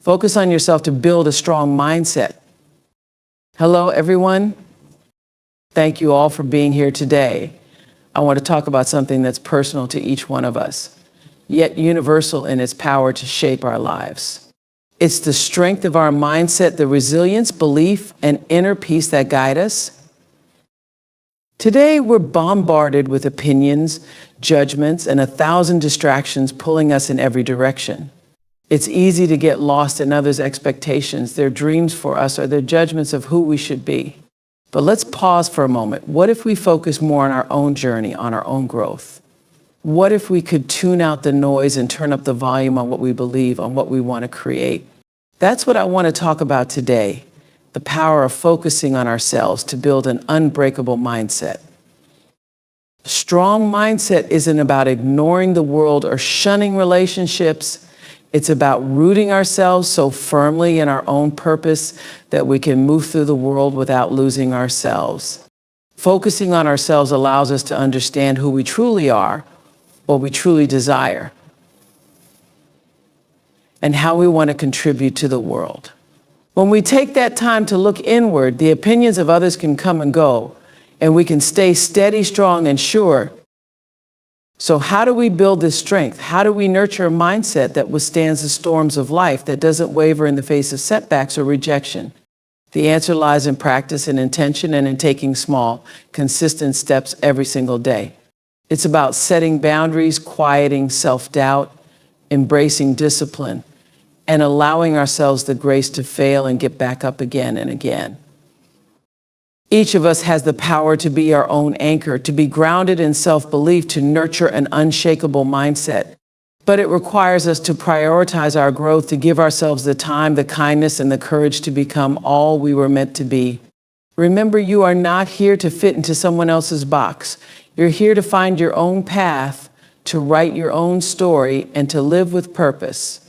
Focus on yourself to build a strong mindset. Hello, everyone. Thank you all for being here today. I want to talk about something that's personal to each one of us, yet universal in its power to shape our lives. It's the strength of our mindset, the resilience, belief, and inner peace that guide us. Today, we're bombarded with opinions, judgments, and 1,000 distractions pulling us in every direction. It's easy to get lost in others' expectations, their dreams for us, or their judgments of who we should be. But let's pause for a moment. What if we focus more on our own journey, on our own growth? What if we could tune out the noise and turn up the volume on what we believe, on what we want to create? That's what I want to talk about today, the power of focusing on ourselves to build an unbreakable mindset. A strong mindset isn't about ignoring the world or shunning relationships. It's about rooting ourselves so firmly in our own purpose that we can move through the world without losing ourselves. Focusing on ourselves allows us to understand who we truly are, what we truly desire, and how we want to contribute to the world. When we take that time to look inward, the opinions of others can come and go, and we can stay steady, strong, and sure. So how do we build this strength? How do we nurture a mindset that withstands the storms of life, that doesn't waver in the face of setbacks or rejection? The answer lies in practice and intention and in taking small, consistent steps every single day. It's about setting boundaries, quieting self-doubt, embracing discipline, and allowing ourselves the grace to fail and get back up again and again. Each of us has the power to be our own anchor, to be grounded in self-belief, to nurture an unshakable mindset. But it requires us to prioritize our growth, to give ourselves the time, the kindness, and the courage to become all we were meant to be. Remember, you are not here to fit into someone else's box. You're here to find your own path, to write your own story, and to live with purpose.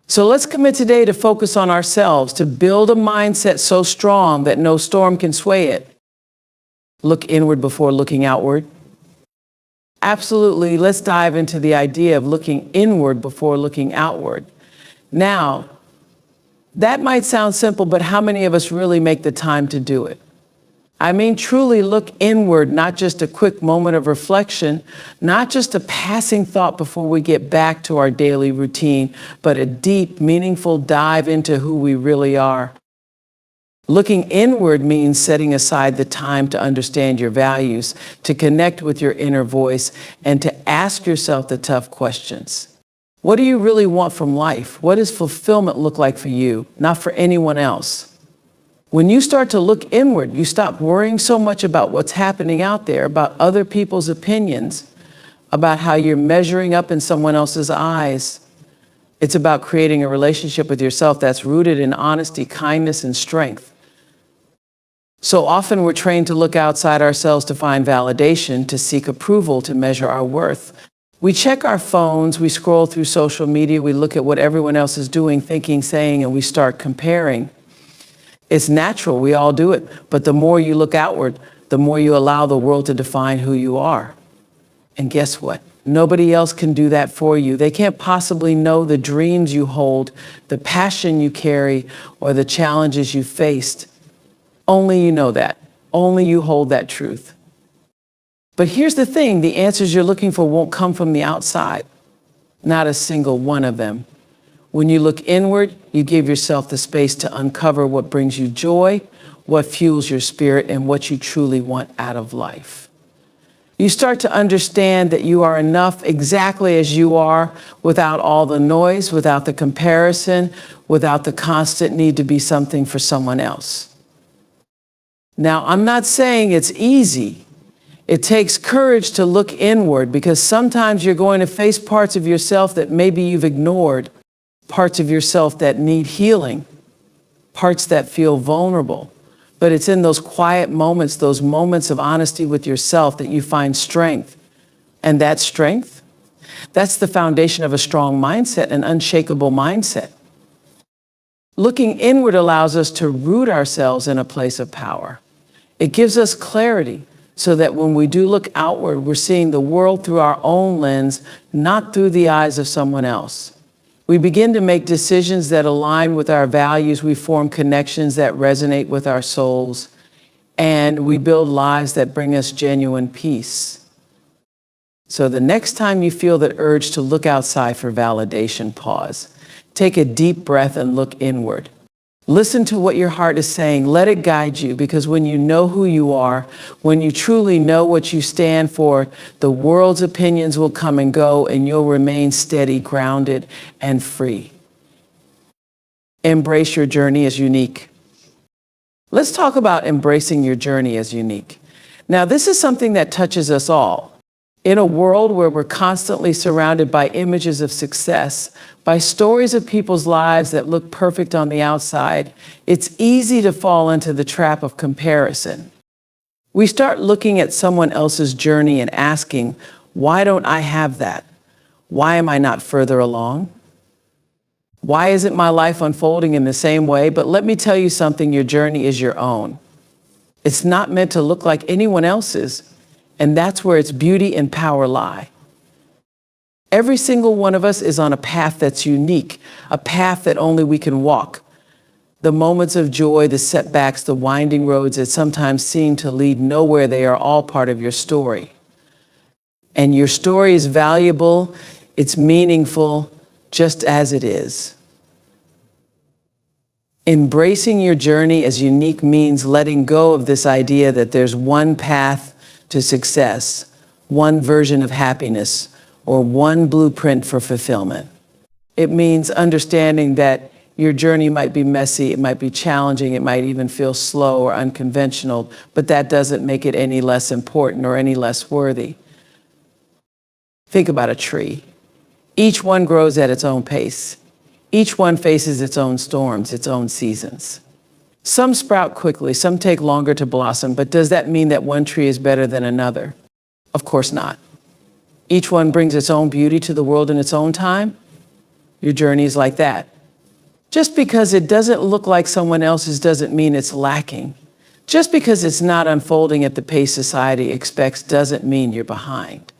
So let's commit today to focus on ourselves, to build a mindset so strong that no storm can sway it. Look inward before looking outward. Absolutely, let's dive into the idea of looking inward before looking outward. Now, that might sound simple, but how many of us really make the time to do it? I mean, truly look inward, not just a quick moment of reflection, not just a passing thought before we get back to our daily routine, but a deep, meaningful dive into who we really are. Looking inward means setting aside the time to understand your values, to connect with your inner voice, and to ask yourself the tough questions. What do you really want from life? What does fulfillment look like for you, not for anyone else? When you start to look inward, you stop worrying so much about what's happening out there, about other people's opinions, about how you're measuring up in someone else's eyes. It's about creating a relationship with yourself that's rooted in honesty, kindness, and strength. So often we're trained to look outside ourselves to find validation, to seek approval, to measure our worth. We check our phones, we scroll through social media, we look at what everyone else is doing, thinking, saying, and we start comparing. It's natural, we all do it, but the more you look outward, the more you allow the world to define who you are. And guess what? Nobody else can do that for you. They can't possibly know the dreams you hold, the passion you carry, or the challenges you faced. Only you know that. Only you hold that truth. But here's the thing, the answers you're looking for won't come from the outside. Not a single one of them. When you look inward, you give yourself the space to uncover what brings you joy, what fuels your spirit, and what you truly want out of life. You start to understand that you are enough exactly as you are, without all the noise, without the comparison, without the constant need to be something for someone else. Now, I'm not saying it's easy. It takes courage to look inward, because sometimes you're going to face parts of yourself that maybe you've ignored, parts of yourself that need healing, parts that feel vulnerable. But it's in those quiet moments, those moments of honesty with yourself, that you find strength. And that strength, that's the foundation of a strong mindset, an unshakable mindset. Looking inward allows us to root ourselves in a place of power. It gives us clarity, so that when we do look outward, we're seeing the world through our own lens, not through the eyes of someone else. We begin to make decisions that align with our values. We form connections that resonate with our souls. And we build lives that bring us genuine peace. So the next time you feel that urge to look outside for validation, pause. Take a deep breath and look inward. Listen to what your heart is saying. Let it guide you, because when you know who you are, when you truly know what you stand for, the world's opinions will come and go, and you'll remain steady, grounded, and free. Embrace your journey as unique. Let's talk about embracing your journey as unique. Now, this is something that touches us all. In a world where we're constantly surrounded by images of success, by stories of people's lives that look perfect on the outside, it's easy to fall into the trap of comparison. We start looking at someone else's journey and asking, why don't I have that? Why am I not further along? Why isn't my life unfolding in the same way? But let me tell you something, your journey is your own. It's not meant to look like anyone else's. And that's where its beauty and power lie. Every single one of us is on a path that's unique, a path that only we can walk. The moments of joy, the setbacks, the winding roads that sometimes seem to lead nowhere, they are all part of your story. And your story is valuable, it's meaningful, just as it is. Embracing your journey as unique means letting go of this idea that there's one path to success, one version of happiness, or one blueprint for fulfillment. It means understanding that your journey might be messy, it might be challenging, it might even feel slow or unconventional, but that doesn't make it any less important or any less worthy. Think about a tree. Each one grows at its own pace. Each one faces its own storms, its own seasons. Some sprout quickly, some take longer to blossom, but does that mean that one tree is better than another? Of course not. Each one brings its own beauty to the world in its own time. Your journey is like that. Just because it doesn't look like someone else's doesn't mean it's lacking. Just because it's not unfolding at the pace society expects doesn't mean you're behind.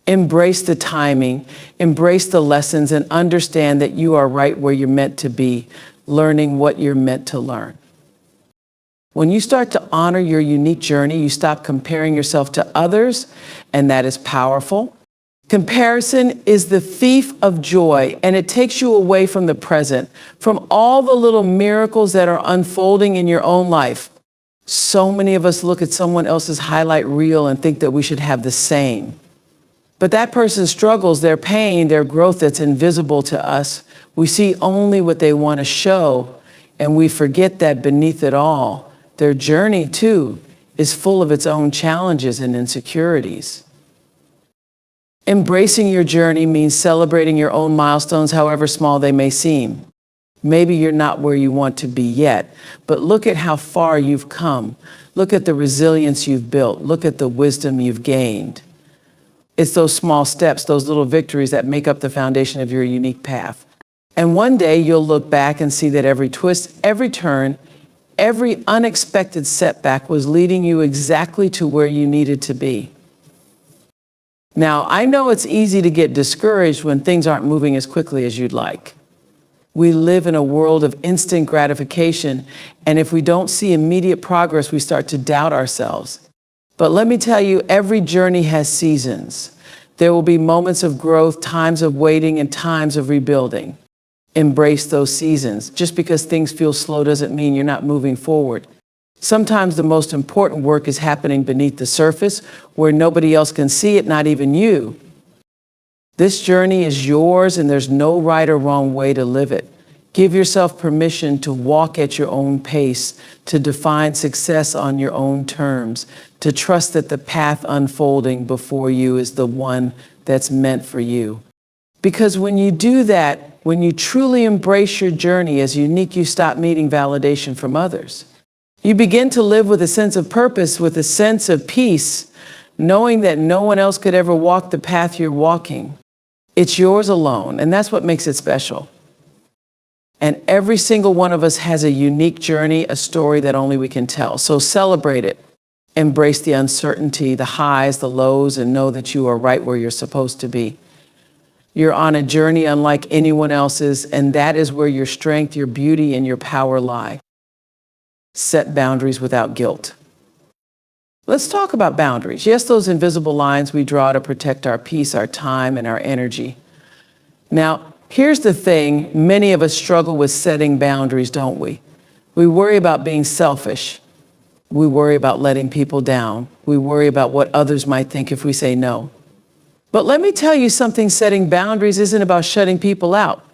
Embrace the timing, embrace the lessons, and understand that you are right where you're meant to be, learning what you're meant to learn. When you start to honor your unique journey, you stop comparing yourself to others, and that is powerful. Comparison is the thief of joy, and it takes you away from the present, from all the little miracles that are unfolding in your own life. So many of us look at someone else's highlight reel and think that we should have the same. But that person's struggles, their pain, their growth that's invisible to us, we see only what they want to show, and we forget that beneath it all, their journey, too, is full of its own challenges and insecurities. Embracing your journey means celebrating your own milestones, however small they may seem. Maybe you're not where you want to be yet, but look at how far you've come. Look at the resilience you've built. Look at the wisdom you've gained. It's those small steps, those little victories that make up the foundation of your unique path. And one day you'll look back and see that every twist, every turn, every unexpected setback was leading you exactly to where you needed to be. Now, I know it's easy to get discouraged when things aren't moving as quickly as you'd like. We live in a world of instant gratification, and if we don't see immediate progress, we start to doubt ourselves. But let me tell you, every journey has seasons. There will be moments of growth, times of waiting, and times of rebuilding. Embrace those seasons. Just because things feel slow doesn't mean you're not moving forward. Sometimes the most important work is happening beneath the surface where nobody else can see it, not even you. This journey is yours, and there's no right or wrong way to live it. Give yourself permission to walk at your own pace, to define success on your own terms, to trust that the path unfolding before you is the one that's meant for you. Because when you do that, when you truly embrace your journey as unique, you stop needing validation from others. You begin to live with a sense of purpose, with a sense of peace, knowing that no one else could ever walk the path you're walking. It's yours alone, and that's what makes it special. And every single one of us has a unique journey, a story that only we can tell. So celebrate it. Embrace the uncertainty, the highs, the lows, and know that you are right where you're supposed to be. You're on a journey unlike anyone else's, and that is where your strength, your beauty, and your power lie. Set boundaries without guilt. Let's talk about boundaries. Yes, those invisible lines we draw to protect our peace, our time, and our energy. Now, here's the thing. Many of us struggle with setting boundaries, don't we? We worry about being selfish. We worry about letting people down. We worry about what others might think if we say no. But let me tell you something, setting boundaries isn't about shutting people out.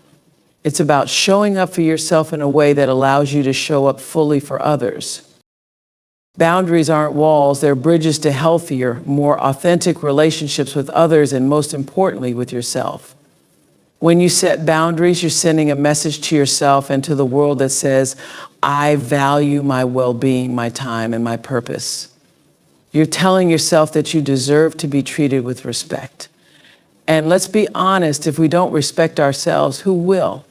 It's about showing up for yourself in a way that allows you to show up fully for others. Boundaries aren't walls, they're bridges to healthier, more authentic relationships with others and, most importantly, with yourself. When you set boundaries, you're sending a message to yourself and to the world that says, I value my well-being, my time, and my purpose. You're telling yourself that you deserve to be treated with respect. And let's be honest, if we don't respect ourselves, who will?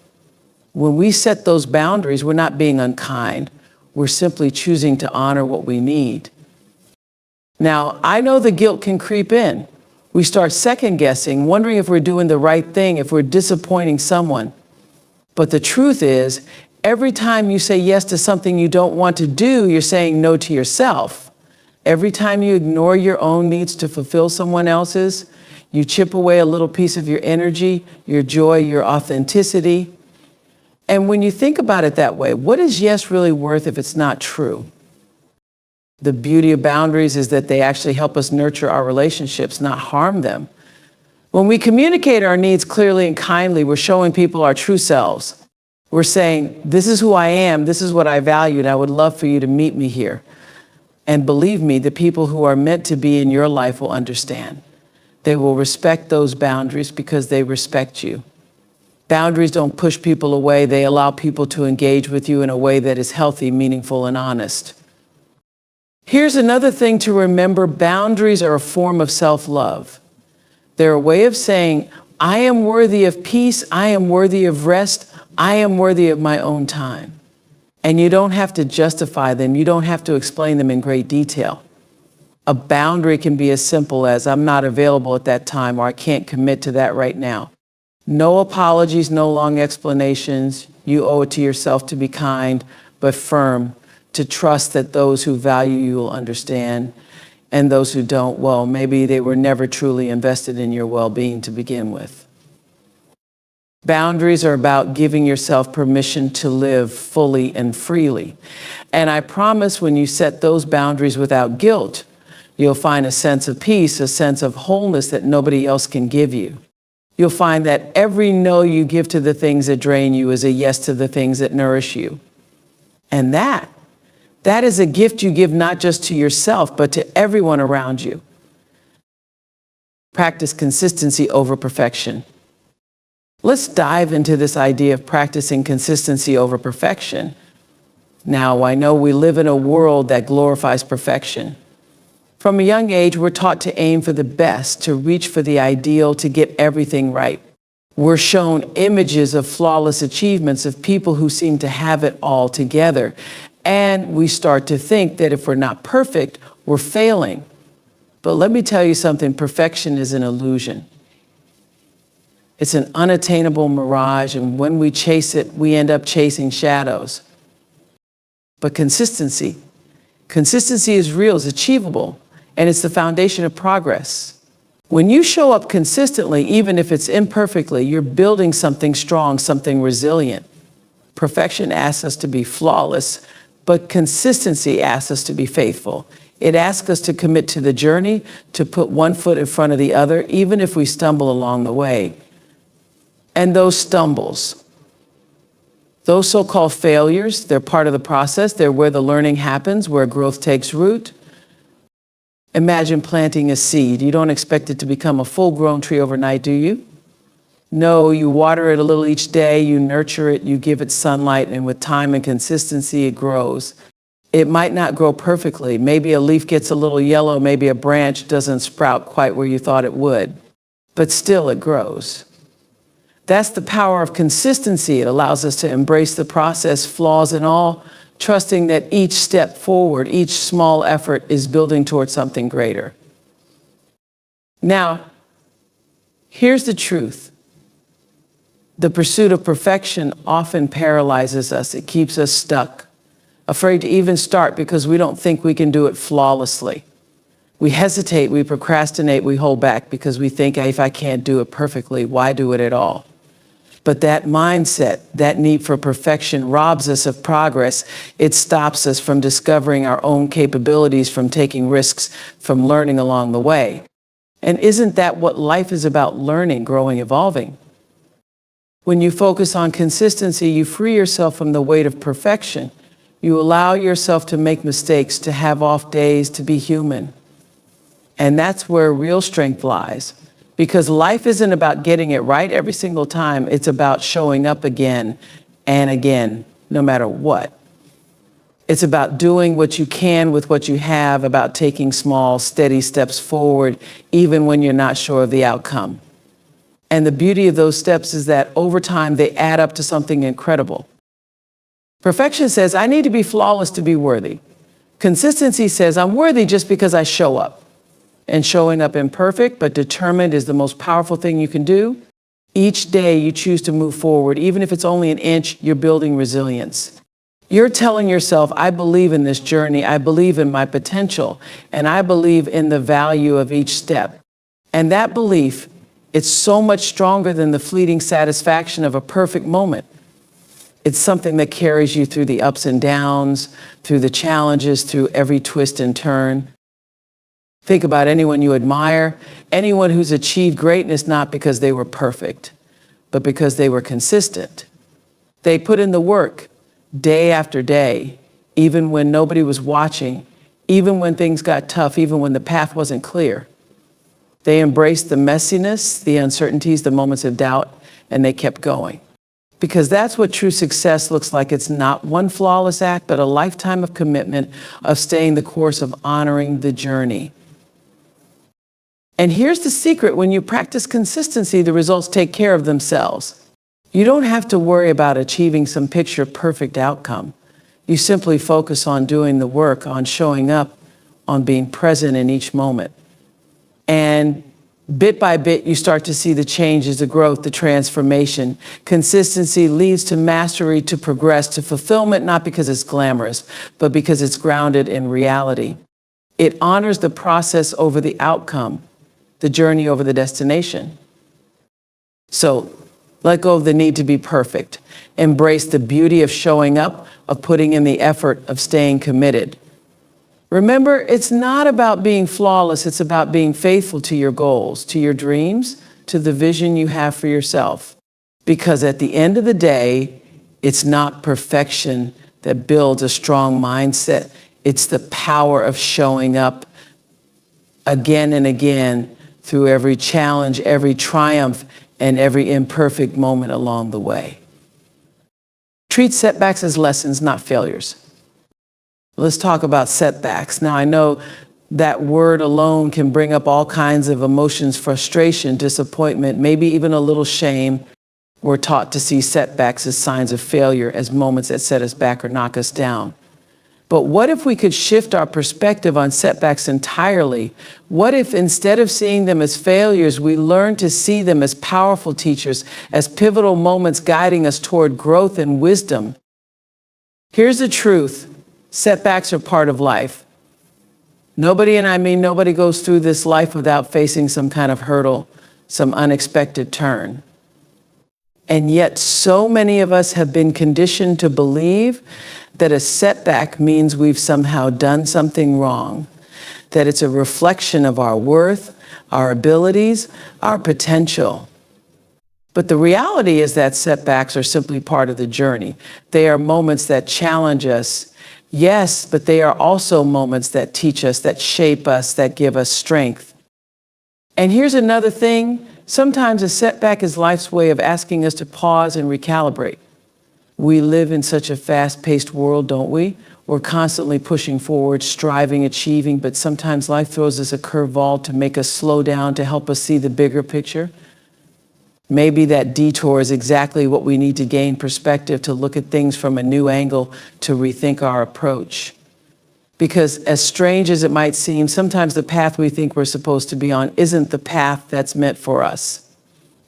When we set those boundaries, we're not being unkind. We're simply choosing to honor what we need. Now, I know the guilt can creep in. We start second guessing, wondering if we're doing the right thing, if we're disappointing someone. But the truth is, every time you say yes to something you don't want to do, you're saying no to yourself. Every time you ignore your own needs to fulfill someone else's, you chip away a little piece of your energy, your joy, your authenticity. And when you think about it that way, what is yes really worth if it's not true? The beauty of boundaries is that they actually help us nurture our relationships, not harm them. When we communicate our needs clearly and kindly, we're showing people our true selves. We're saying, this is who I am, this is what I value, and I would love for you to meet me here. And believe me, the people who are meant to be in your life will understand. They will respect those boundaries because they respect you. Boundaries don't push people away, they allow people to engage with you in a way that is healthy, meaningful, and honest. Here's another thing to remember. Boundaries are a form of self-love. They're a way of saying, I am worthy of peace, I am worthy of rest, I am worthy of my own time. And you don't have to justify them, you don't have to explain them in great detail. A boundary can be as simple as, I'm not available at that time, or I can't commit to that right now. No apologies, no long explanations. You owe it to yourself to be kind, but firm, to trust that those who value you will understand, and those who don't, well, maybe they were never truly invested in your well-being to begin with. Boundaries are about giving yourself permission to live fully and freely. And I promise when you set those boundaries without guilt, you'll find a sense of peace, a sense of wholeness that nobody else can give you. You'll find that every no you give to the things that drain you is a yes to the things that nourish you. And that is a gift you give not just to yourself, but to everyone around you. Practice consistency over perfection. Let's dive into this idea of practicing consistency over perfection. Now, I know we live in a world that glorifies perfection. From a young age, we're taught to aim for the best, to reach for the ideal, to get everything right. We're shown images of flawless achievements of people who seem to have it all together. And we start to think that if we're not perfect, we're failing. But let me tell you something, perfection is an illusion. It's an unattainable mirage, and when we chase it, we end up chasing shadows. But consistency is real, it's achievable, and it's the foundation of progress. When you show up consistently, even if it's imperfectly, you're building something strong, something resilient. Perfection asks us to be flawless, but consistency asks us to be faithful. It asks us to commit to the journey, to put one foot in front of the other, even if we stumble along the way. And those stumbles, those so-called failures, they're part of the process. They're where the learning happens, where growth takes root. Imagine planting a seed. You don't expect it to become a full-grown tree overnight, do you? No, you water it a little each day, you nurture it, you give it sunlight, and with time and consistency, it grows. It might not grow perfectly. Maybe a leaf gets a little yellow, maybe a branch doesn't sprout quite where you thought it would, but still it grows. That's the power of consistency. It allows us to embrace the process, flaws and all, trusting that each step forward, each small effort is building towards something greater. Now, here's the truth. The pursuit of perfection often paralyzes us. It keeps us stuck, afraid to even start because we don't think we can do it flawlessly. We hesitate, we procrastinate, we hold back because we think, if I can't do it perfectly, why do it at all? But that mindset, that need for perfection, robs us of progress. It stops us from discovering our own capabilities, from taking risks, from learning along the way. And isn't that what life is about? Learning, growing, evolving. When you focus on consistency, you free yourself from the weight of perfection. You allow yourself to make mistakes, to have off days, to be human. And that's where real strength lies. Because life isn't about getting it right every single time. It's about showing up again and again, no matter what. It's about doing what you can with what you have, about taking small, steady steps forward, even when you're not sure of the outcome. And the beauty of those steps is that over time, they add up to something incredible. Perfection says, I need to be flawless to be worthy. Consistency says, I'm worthy just because I show up. And showing up imperfect but determined is the most powerful thing you can do. Each day you choose to move forward, even if it's only an inch, you're building resilience. You're telling yourself, I believe in this journey, I believe in my potential, and I believe in the value of each step. And that belief, it's so much stronger than the fleeting satisfaction of a perfect moment. It's something that carries you through the ups and downs, through the challenges, through every twist and turn. Think about anyone you admire, anyone who's achieved greatness not because they were perfect, but because they were consistent. They put in the work day after day, even when nobody was watching, even when things got tough, even when the path wasn't clear. They embraced the messiness, the uncertainties, the moments of doubt, and they kept going. Because that's what true success looks like. It's not one flawless act, but a lifetime of commitment, of staying the course, of honoring the journey. And here's the secret: when you practice consistency, the results take care of themselves. You don't have to worry about achieving some picture perfect outcome. You simply focus on doing the work, on showing up, on being present in each moment. And bit by bit, you start to see the changes, the growth, the transformation. Consistency leads to mastery, to progress, to fulfillment, not because it's glamorous, but because it's grounded in reality. It honors the process over the outcome, the journey over the destination. So let go of the need to be perfect. Embrace the beauty of showing up, of putting in the effort, of staying committed. Remember, it's not about being flawless. It's about being faithful to your goals, to your dreams, to the vision you have for yourself. Because at the end of the day, it's not perfection that builds a strong mindset. It's the power of showing up again and again through every challenge, every triumph, and every imperfect moment along the way. Treat setbacks as lessons, not failures. Let's talk about setbacks. Now, I know that word alone can bring up all kinds of emotions: frustration, disappointment, maybe even a little shame. We're taught to see setbacks as signs of failure, as moments that set us back or knock us down. But what if we could shift our perspective on setbacks entirely? What if instead of seeing them as failures, we learn to see them as powerful teachers, as pivotal moments guiding us toward growth and wisdom? Here's the truth: setbacks are part of life. Nobody, and I mean nobody, goes through this life without facing some kind of hurdle, some unexpected turn. And yet so many of us have been conditioned to believe that a setback means we've somehow done something wrong, that it's a reflection of our worth, our abilities, our potential. But the reality is that setbacks are simply part of the journey. They are moments that challenge us, yes, but they are also moments that teach us, that shape us, that give us strength. And here's another thing: sometimes a setback is life's way of asking us to pause and recalibrate. We live in such a fast-paced world, don't we? We're constantly pushing forward, striving, achieving, but sometimes life throws us a curveball to make us slow down, to help us see the bigger picture. Maybe that detour is exactly what we need to gain perspective, to look at things from a new angle, to rethink our approach. Because as strange as it might seem, sometimes the path we think we're supposed to be on isn't the path that's meant for us.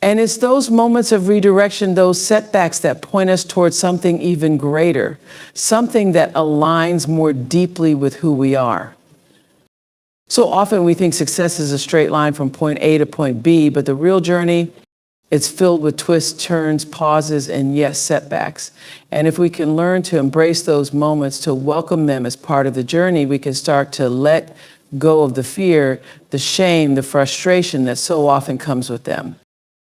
And it's those moments of redirection, those setbacks that point us towards something even greater, something that aligns more deeply with who we are. So often we think success is a straight line from point A to point B, but the real journey, it's filled with twists, turns, pauses, and yes, setbacks. And if we can learn to embrace those moments, to welcome them as part of the journey, we can start to let go of the fear, the shame, the frustration that so often comes with them.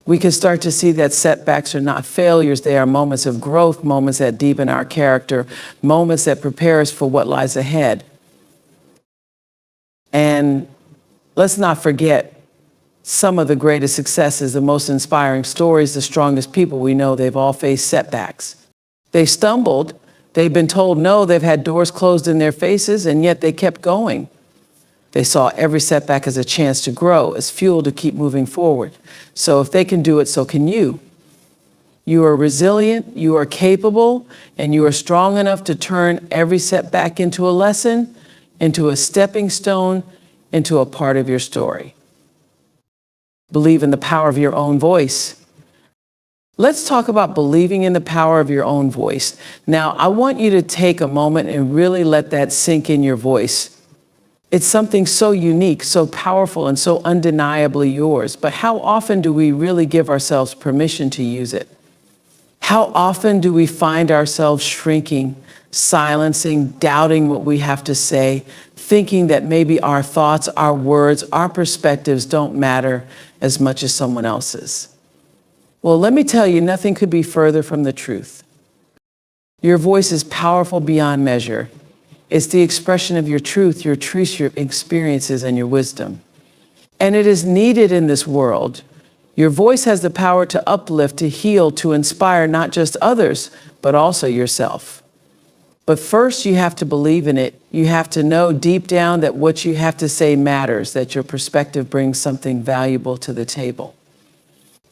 We can start to see that setbacks are not failures. They are moments of growth, moments that deepen our character, moments that prepare us for what lies ahead. And let's not forget some of the greatest successes, the most inspiring stories, the strongest people we know, they've all faced setbacks. They stumbled, they've been told no, they've had doors closed in their faces, and yet they kept going. They saw every setback as a chance to grow, as fuel to keep moving forward. So if they can do it, so can you. You are resilient, you are capable, and you are strong enough to turn every setback into a lesson, into a stepping stone, into a part of your story. Believe in the power of your own voice. Let's talk about believing in the power of your own voice. Now, I want you to take a moment and really let that sink in your voice. It's something so unique, so powerful, and so undeniably yours. But how often do we really give ourselves permission to use it? How often do we find ourselves shrinking, silencing, doubting what we have to say, thinking that maybe our thoughts, our words, our perspectives don't matter as much as someone else's? Well, let me tell you, nothing could be further from the truth. Your voice is powerful beyond measure. It's the expression of your truth, your experiences, and your wisdom. And it is needed in this world. Your voice has the power to uplift, to heal, to inspire not just others, but also yourself. But first, you have to believe in it. You have to know deep down that what you have to say matters, that your perspective brings something valuable to the table.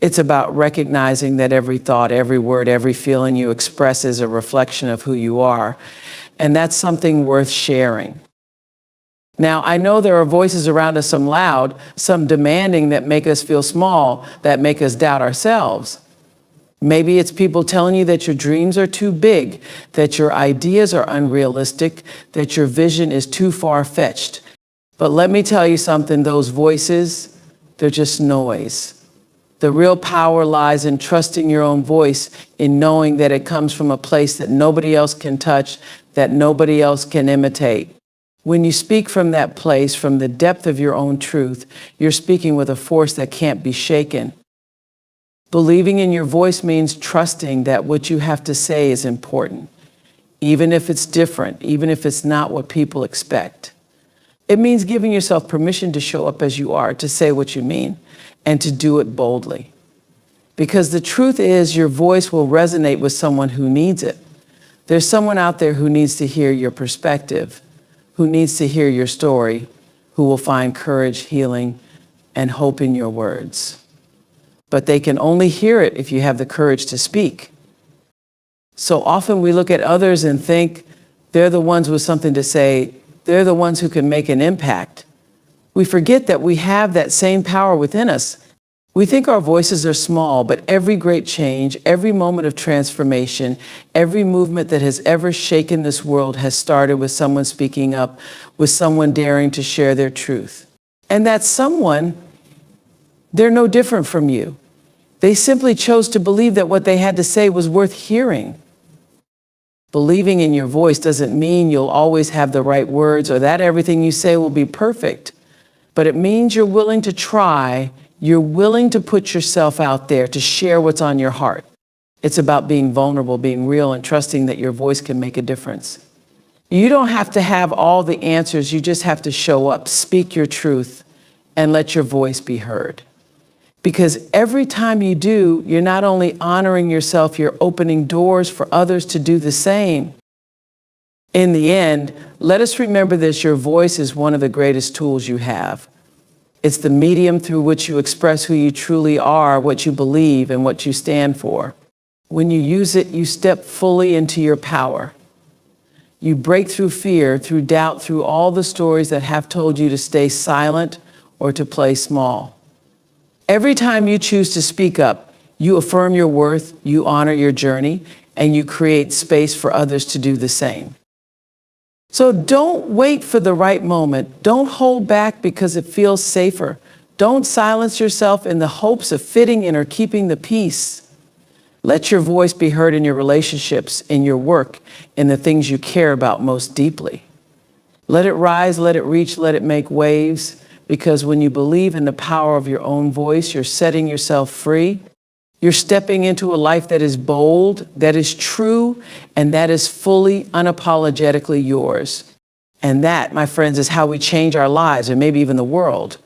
It's about recognizing that every thought, every word, every feeling you express is a reflection of who you are. And that's something worth sharing. Now, I know there are voices around us, some loud, some demanding, that make us feel small, that make us doubt ourselves. Maybe it's people telling you that your dreams are too big, that your ideas are unrealistic, that your vision is too far-fetched. But let me tell you something, those voices, they're just noise. The real power lies in trusting your own voice, in knowing that it comes from a place that nobody else can touch, that nobody else can imitate. When you speak from that place, from the depth of your own truth, you're speaking with a force that can't be shaken. Believing in your voice means trusting that what you have to say is important, even if it's different, even if it's not what people expect. It means giving yourself permission to show up as you are, to say what you mean, and to do it boldly. Because the truth is, your voice will resonate with someone who needs it. There's someone out there who needs to hear your perspective, who needs to hear your story, who will find courage, healing, and hope in your words. But they can only hear it if you have the courage to speak. So often we look at others and think they're the ones with something to say, they're the ones who can make an impact. We forget that we have that same power within us. We think our voices are small, but every great change, every moment of transformation, every movement that has ever shaken this world has started with someone speaking up, with someone daring to share their truth. And that someone, they're no different from you. They simply chose to believe that what they had to say was worth hearing. Believing in your voice doesn't mean you'll always have the right words or that everything you say will be perfect. But it means you're willing to try, you're willing to put yourself out there, to share what's on your heart. It's about being vulnerable, being real, and trusting that your voice can make a difference. You don't have to have all the answers, you just have to show up, speak your truth, and let your voice be heard. Because every time you do, you're not only honoring yourself, you're opening doors for others to do the same. In the end, let us remember this, your voice is one of the greatest tools you have. It's the medium through which you express who you truly are, what you believe, and what you stand for. When you use it, you step fully into your power. You break through fear, through doubt, through all the stories that have told you to stay silent or to play small. Every time you choose to speak up, you affirm your worth, you honor your journey, and you create space for others to do the same. So don't wait for the right moment. Don't hold back because it feels safer. Don't silence yourself in the hopes of fitting in or keeping the peace. Let your voice be heard in your relationships, in your work, in the things you care about most deeply. Let it rise, let it reach, let it make waves, because when you believe in the power of your own voice, you're setting yourself free. You're stepping into a life that is bold, that is true, and that is fully, unapologetically yours. And that, my friends, is how we change our lives and maybe even the world.